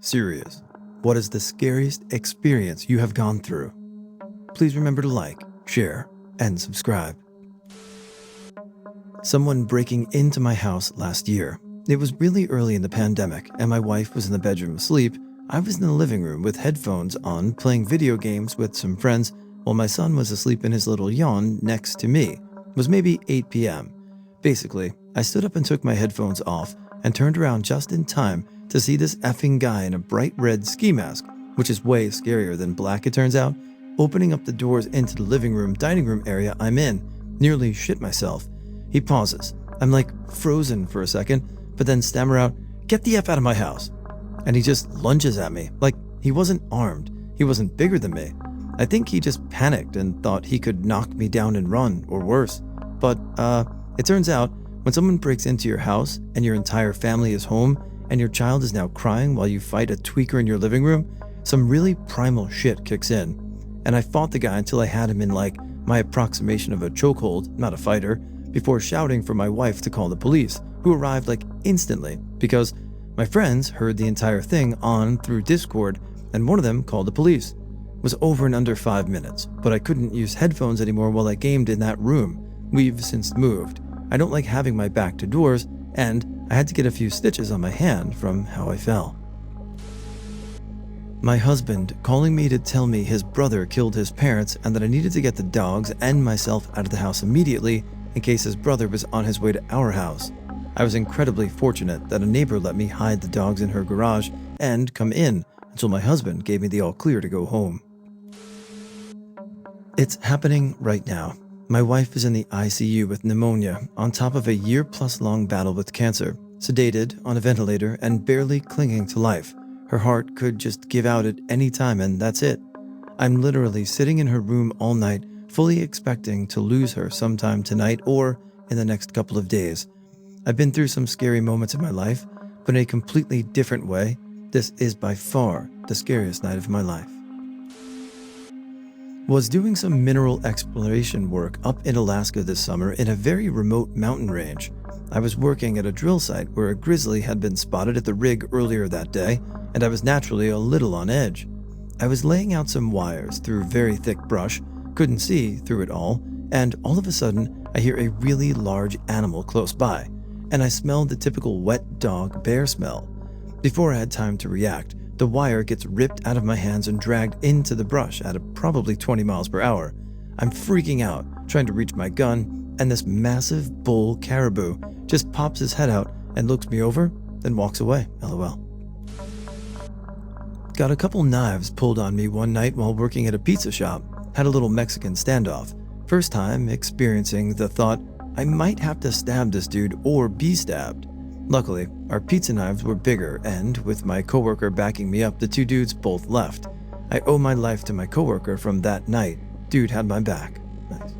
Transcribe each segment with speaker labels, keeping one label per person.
Speaker 1: Serious. What is the scariest experience you have gone through? Please remember to like, share, and subscribe. Someone breaking into my house last year. It was really early in the pandemic, and my wife was in the bedroom asleep. I was in the living room with headphones on, playing video games with some friends, while my son was asleep in his little yawn next to me. It was maybe 8 p.m. Basically, I stood up and took my headphones off and turned around just in time to see this effing guy in a bright red ski mask, which is way scarier than black it turns out, opening up the doors into the living room, dining room area I'm in. Nearly shit myself. He pauses. I'm like frozen for a second, but then stammer out, "Get the F out of my house." And he just lunges at me, like he wasn't armed. He wasn't bigger than me. I think he just panicked and thought he could knock me down and run, or worse. But, it turns out, when someone breaks into your house and your entire family is home and your child is now crying while you fight a tweaker in your living room, some really primal shit kicks in. And I fought the guy until I had him in like my approximation of a chokehold, not a fighter, before shouting for my wife to call the police, who arrived like instantly because my friends heard the entire thing on through Discord and one of them called the police. It was over in under 5 minutes, but I couldn't use headphones anymore while I gamed in that room. We've since moved. I don't like having my back to doors, and I had to get a few stitches on my hand from how I fell. My husband calling me to tell me his brother killed his parents and that I needed to get the dogs and myself out of the house immediately in case his brother was on his way to our house. I was incredibly fortunate that a neighbor let me hide the dogs in her garage and come in until my husband gave me the all clear to go home. It's happening right now. My wife is in the ICU with pneumonia on top of a year-plus long battle with cancer, sedated, on a ventilator, and barely clinging to life. Her heart could just give out at any time and that's it. I'm literally sitting in her room all night, fully expecting to lose her sometime tonight or in the next couple of days. I've been through some scary moments in my life, but in a completely different way. This is by far the scariest night of my life. Was doing some mineral exploration work up in Alaska this summer in a very remote mountain range. I was working at a drill site where a grizzly had been spotted at the rig earlier that day, and I was naturally a little on edge. I was laying out some wires through very thick brush, couldn't see through it all, and all of a sudden I hear a really large animal close by, and I smelled the typical wet dog bear smell. Before I had time to react, the wire gets ripped out of my hands and dragged into the brush at probably 20 miles per hour. I'm freaking out, trying to reach my gun, and this massive bull caribou just pops his head out and looks me over, then walks away, LOL. Got a couple knives pulled on me one night while working at a pizza shop. Had a little Mexican standoff. First time experiencing the thought, I might have to stab this dude or be stabbed. Luckily, our pizza knives were bigger and, with my coworker backing me up, the two dudes both left. I owe my life to my coworker from that night. Dude had my back. Nice.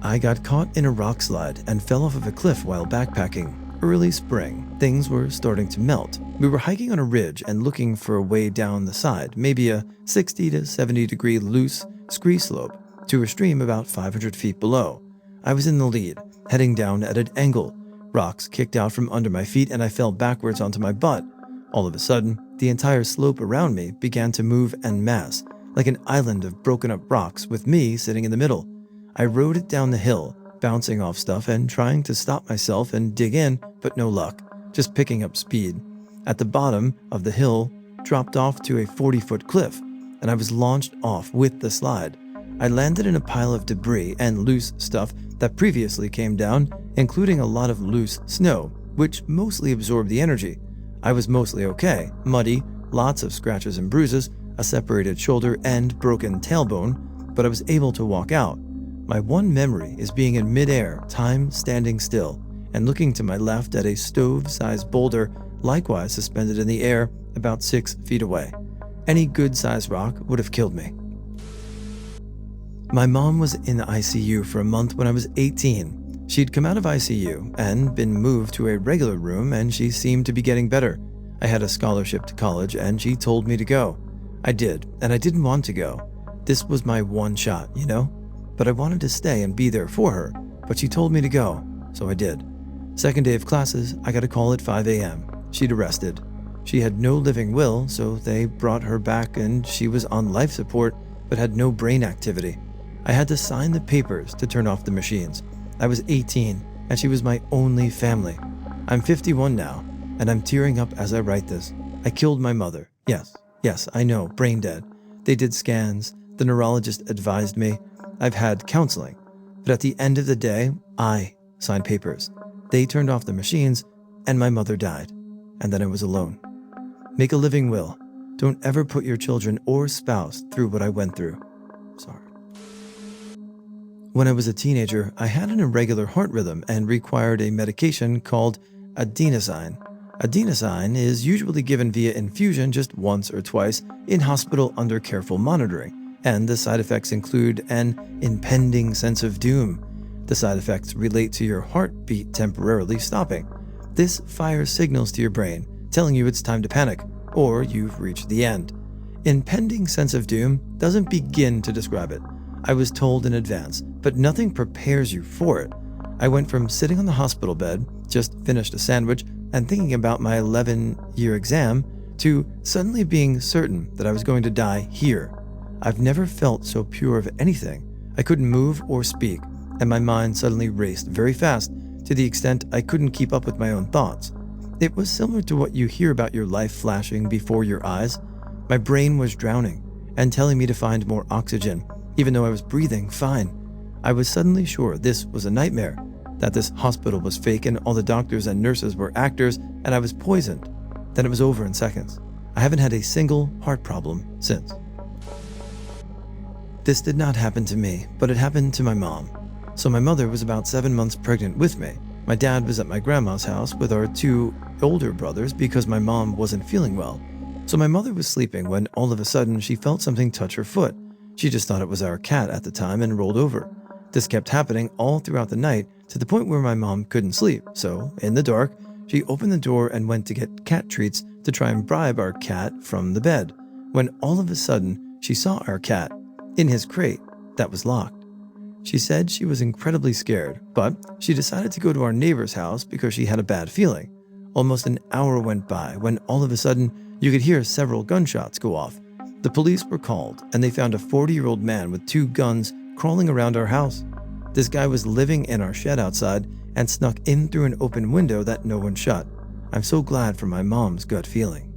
Speaker 1: I got caught in a rock slide and fell off of a cliff while backpacking. Early spring, things were starting to melt. We were hiking on a ridge and looking for a way down the side, maybe a 60 to 70 degree loose scree slope to a stream about 500 feet below. I was in the lead, heading down at an angle. Rocks kicked out from under my feet and I fell backwards onto my butt. All of a sudden, the entire slope around me began to move en masse, like an island of broken up rocks with me sitting in the middle. I rode it down the hill, bouncing off stuff and trying to stop myself and dig in, but no luck, just picking up speed. At the bottom of the hill, dropped off to a 40-foot cliff, and I was launched off with the slide. I landed in a pile of debris and loose stuff that previously came down, including a lot of loose snow, which mostly absorbed the energy. I was mostly okay, muddy, lots of scratches and bruises, a separated shoulder and broken tailbone, but I was able to walk out. My one memory is being in midair, time standing still, and looking to my left at a stove-sized boulder, likewise suspended in the air about 6 feet away. Any good-sized rock would have killed me. My mom was in the ICU for a month when I was 18. She'd come out of ICU and been moved to a regular room, and she seemed to be getting better. I had a scholarship to college and she told me to go. I did, and I didn't want to go. This was my one shot, you know? But I wanted to stay and be there for her, but she told me to go, so I did. Second day of classes, I got a call at 5 a.m. She'd arrested. She had no living will, so they brought her back and she was on life support but had no brain activity. I had to sign the papers to turn off the machines. I was 18 and she was my only family. I'm 51 now and I'm tearing up as I write this. I killed my mother. Yes, I know, brain dead. They did scans. The neurologist advised me. I've had counseling. But at the end of the day, I signed papers. They turned off the machines and my mother died. And then I was alone. Make a living will. Don't ever put your children or spouse through what I went through. Sorry. When I was a teenager, I had an irregular heart rhythm and required a medication called adenosine. Adenosine is usually given via infusion just once or twice in hospital under careful monitoring, and the side effects include an impending sense of doom. The side effects relate to your heartbeat temporarily stopping. This fires signals to your brain, telling you it's time to panic, or you've reached the end. Impending sense of doom doesn't begin to describe it. I was told in advance, but nothing prepares you for it. I went from sitting on the hospital bed, just finished a sandwich, and thinking about my 11-year exam, to suddenly being certain that I was going to die here. I've never felt so pure of anything. I couldn't move or speak, and my mind suddenly raced very fast to the extent I couldn't keep up with my own thoughts. It was similar to what you hear about your life flashing before your eyes. My brain was drowning and telling me to find more oxygen, even though I was breathing fine. I was suddenly sure this was a nightmare, that this hospital was fake and all the doctors and nurses were actors and I was poisoned. Then it was over in seconds. I haven't had a single heart problem since. This did not happen to me, but it happened to my mom. So my mother was about 7 months pregnant with me. My dad was at my grandma's house with our 2 older brothers because my mom wasn't feeling well. So my mother was sleeping when all of a sudden she felt something touch her foot. She just thought it was our cat at the time and rolled over. This kept happening all throughout the night to the point where my mom couldn't sleep. So, in the dark, she opened the door and went to get cat treats to try and bribe our cat from the bed, when all of a sudden she saw our cat in his crate that was locked. She said she was incredibly scared, but she decided to go to our neighbor's house because she had a bad feeling. Almost an hour went by when all of a sudden you could hear several gunshots go off. The police were called and they found a 40-year-old man with 2 guns crawling around our house. This guy was living in our shed outside and snuck in through an open window that no one shut. I'm so glad for my mom's gut feeling.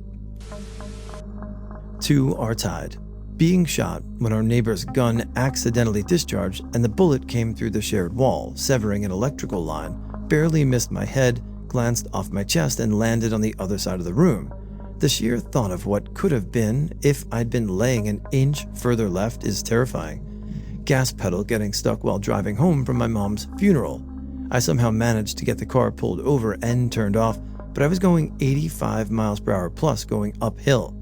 Speaker 1: 2 are tied. Being shot when our neighbor's gun accidentally discharged and the bullet came through the shared wall, severing an electrical line, barely missed my head, glanced off my chest, and landed on the other side of the room. The sheer thought of what could have been if I'd been laying an inch further left is terrifying. Gas pedal getting stuck while driving home from my mom's funeral. I somehow managed to get the car pulled over and turned off, but I was going 85 miles per hour plus going uphill.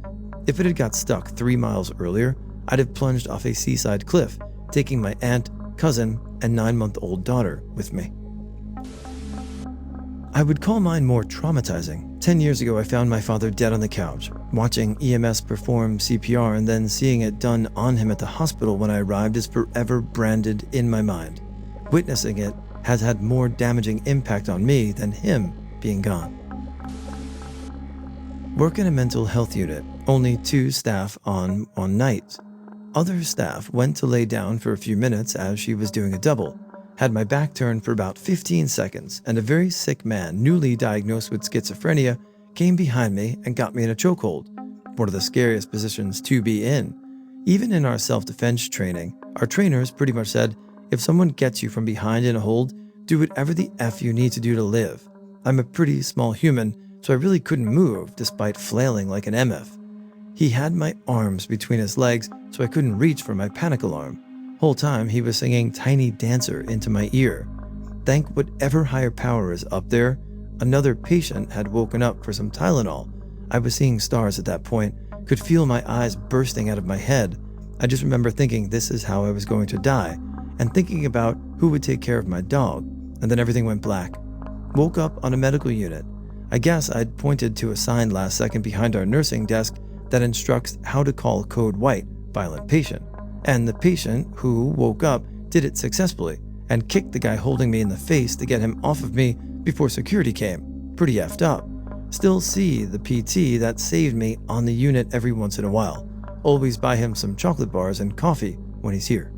Speaker 1: If it had got stuck 3 miles earlier, I'd have plunged off a seaside cliff, taking my aunt, cousin, and 9-month-old daughter with me. I would call mine more traumatizing. 10 years ago, I found my father dead on the couch. Watching EMS perform CPR and then seeing it done on him at the hospital when I arrived is forever branded in my mind. Witnessing it has had more damaging impact on me than him being gone. Work in a mental health unit, only 2 staff on nights. Other staff went to lay down for a few minutes as she was doing a double. Had my back turned for about 15 seconds, and a very sick man, newly diagnosed with schizophrenia, came behind me and got me in a chokehold, one of the scariest positions to be in. Even in our self-defense training, our trainers pretty much said, if someone gets you from behind in a hold, do whatever the F you need to do to live. I'm a pretty small human, so I really couldn't move despite flailing like an MF. He had my arms between his legs, so I couldn't reach for my panic alarm. Whole time he was singing Tiny Dancer into my ear. Thank whatever higher power is up there, another patient had woken up for some Tylenol. I was seeing stars at that point, could feel my eyes bursting out of my head. I just remember thinking this is how I was going to die, and thinking about who would take care of my dog, and then everything went black. Woke up on a medical unit. I guess I'd pointed to a sign last second behind our nursing desk that instructs how to call code white, violent patient. And the patient who woke up did it successfully and kicked the guy holding me in the face to get him off of me before security came. Pretty effed up. Still see the PT that saved me on the unit every once in a while. Always buy him some chocolate bars and coffee when he's here.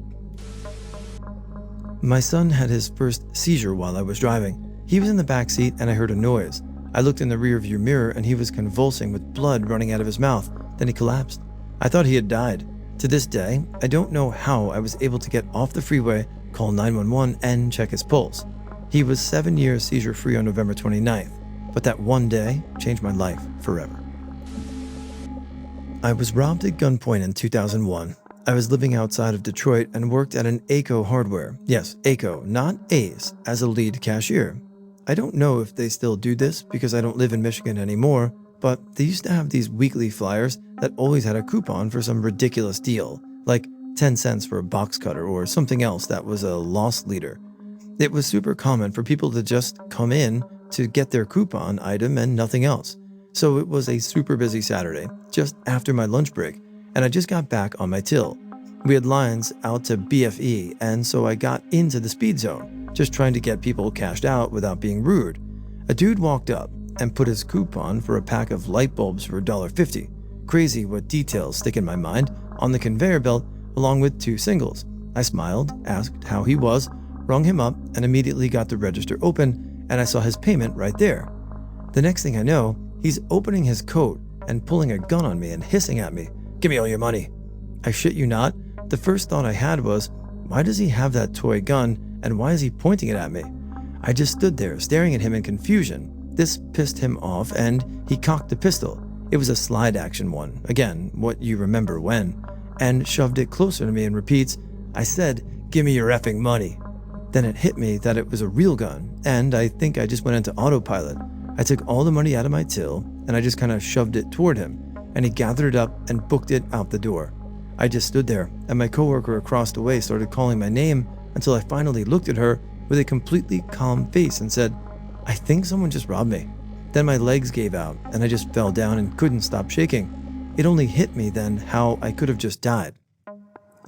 Speaker 1: My son had his first seizure while I was driving. He was in the back seat and I heard a noise. I looked in the rearview mirror and he was convulsing with blood running out of his mouth. Then he collapsed. I thought he had died. To this day, I don't know how I was able to get off the freeway, call 911, and check his pulse. He was 7 years seizure-free on November 29th, but that one day changed my life forever. I was robbed at gunpoint in 2001. I was living outside of Detroit and worked at an ACO Hardware, yes, ACO, not Ace, as a lead cashier. I don't know if they still do this because I don't live in Michigan anymore, but they used to have these weekly flyers that always had a coupon for some ridiculous deal, like 10 cents for a box cutter or something else that was a loss leader. It was super common for people to just come in to get their coupon item and nothing else. So it was a super busy Saturday, just after my lunch break, and I just got back on my till. We had lines out to BFE, and so I got into the speed zone, just trying to get people cashed out without being rude. A dude walked up and put his coupon for a pack of light bulbs for $1.50. Crazy what details stick in my mind, on the conveyor belt along with 2 singles. I smiled, asked how he was, rung him up, and immediately got the register open, and I saw his payment right there. The next thing I know, he's opening his coat and pulling a gun on me and hissing at me, "Give me all your money." I shit you not, the first thought I had was, why does he have that toy gun and why is he pointing it at me? I just stood there staring at him in confusion. This pissed him off and he cocked the pistol. It was a slide action one, again, what you remember when, and shoved it closer to me and repeats, "I said, give me your effing money." Then it hit me that it was a real gun, and I think I just went into autopilot. I took all the money out of my till and I just kind of shoved it toward him, and he gathered it up and booked it out the door. I just stood there, and my coworker across the way started calling my name until I finally looked at her with a completely calm face and said, "I think someone just robbed me." Then my legs gave out and I just fell down and couldn't stop shaking. It only hit me then how I could have just died.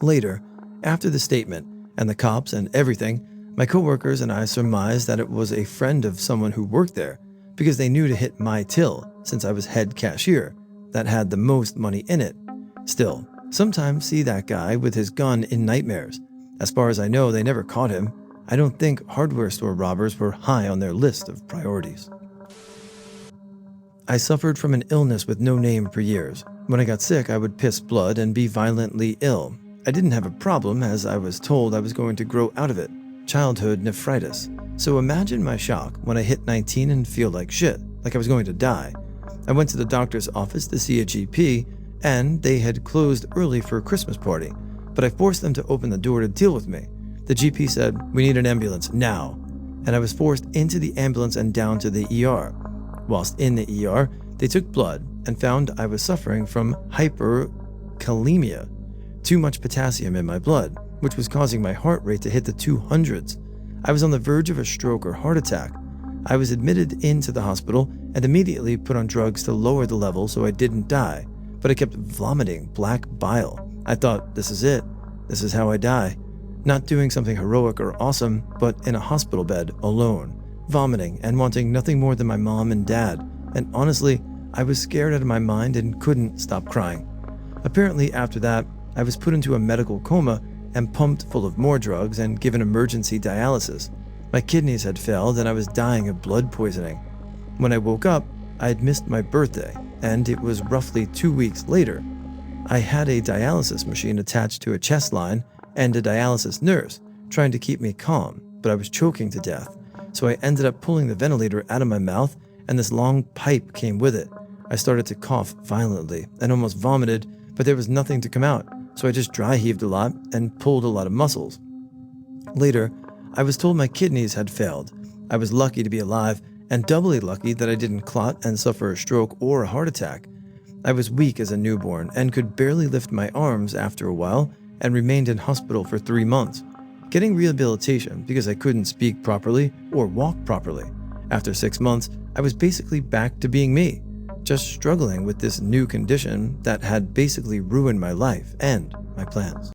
Speaker 1: Later, after the statement and the cops and everything, my coworkers and I surmised that it was a friend of someone who worked there because they knew to hit my till since I was head cashier that had the most money in it. Still, sometimes see that guy with his gun in nightmares. As far as I know, they never caught him. I don't think hardware store robbers were high on their list of priorities. I suffered from an illness with no name for years. When I got sick, I would piss blood and be violently ill. I didn't have a problem as I was told I was going to grow out of it. Childhood nephritis. So imagine my shock when I hit 19 and feel like shit, like I was going to die. I went to the doctor's office to see a GP, and they had closed early for a Christmas party, but I forced them to open the door to deal with me. The GP said, "We need an ambulance now," and I was forced into the ambulance and down to the ER. Whilst in the ER, they took blood and found I was suffering from hyperkalemia, too much potassium in my blood, which was causing my heart rate to hit the 200s. I was on the verge of a stroke or heart attack. I was admitted into the hospital and immediately put on drugs to lower the level so I didn't die, but I kept vomiting black bile. I thought, this is it. This is how I die. Not doing something heroic or awesome, but in a hospital bed, alone, vomiting and wanting nothing more than my mom and dad. And honestly, I was scared out of my mind and couldn't stop crying. Apparently after that, I was put into a medical coma and pumped full of more drugs and given emergency dialysis. My kidneys had failed and I was dying of blood poisoning. When I woke up, I had missed my birthday, and it was roughly 2 weeks later. I had a dialysis machine attached to a chest line and a dialysis nurse trying to keep me calm, but I was choking to death. So I ended up pulling the ventilator out of my mouth, and this long pipe came with it. I started to cough violently and almost vomited, but there was nothing to come out, so I just dry heaved a lot and pulled a lot of muscles. Later, I was told my kidneys had failed. I was lucky to be alive, and doubly lucky that I didn't clot and suffer a stroke or a heart attack. I was weak as a newborn and could barely lift my arms after a while and remained in hospital for 3 months, getting rehabilitation because I couldn't speak properly or walk properly. After 6 months, I was basically back to being me, just struggling with this new condition that had basically ruined my life and my plans.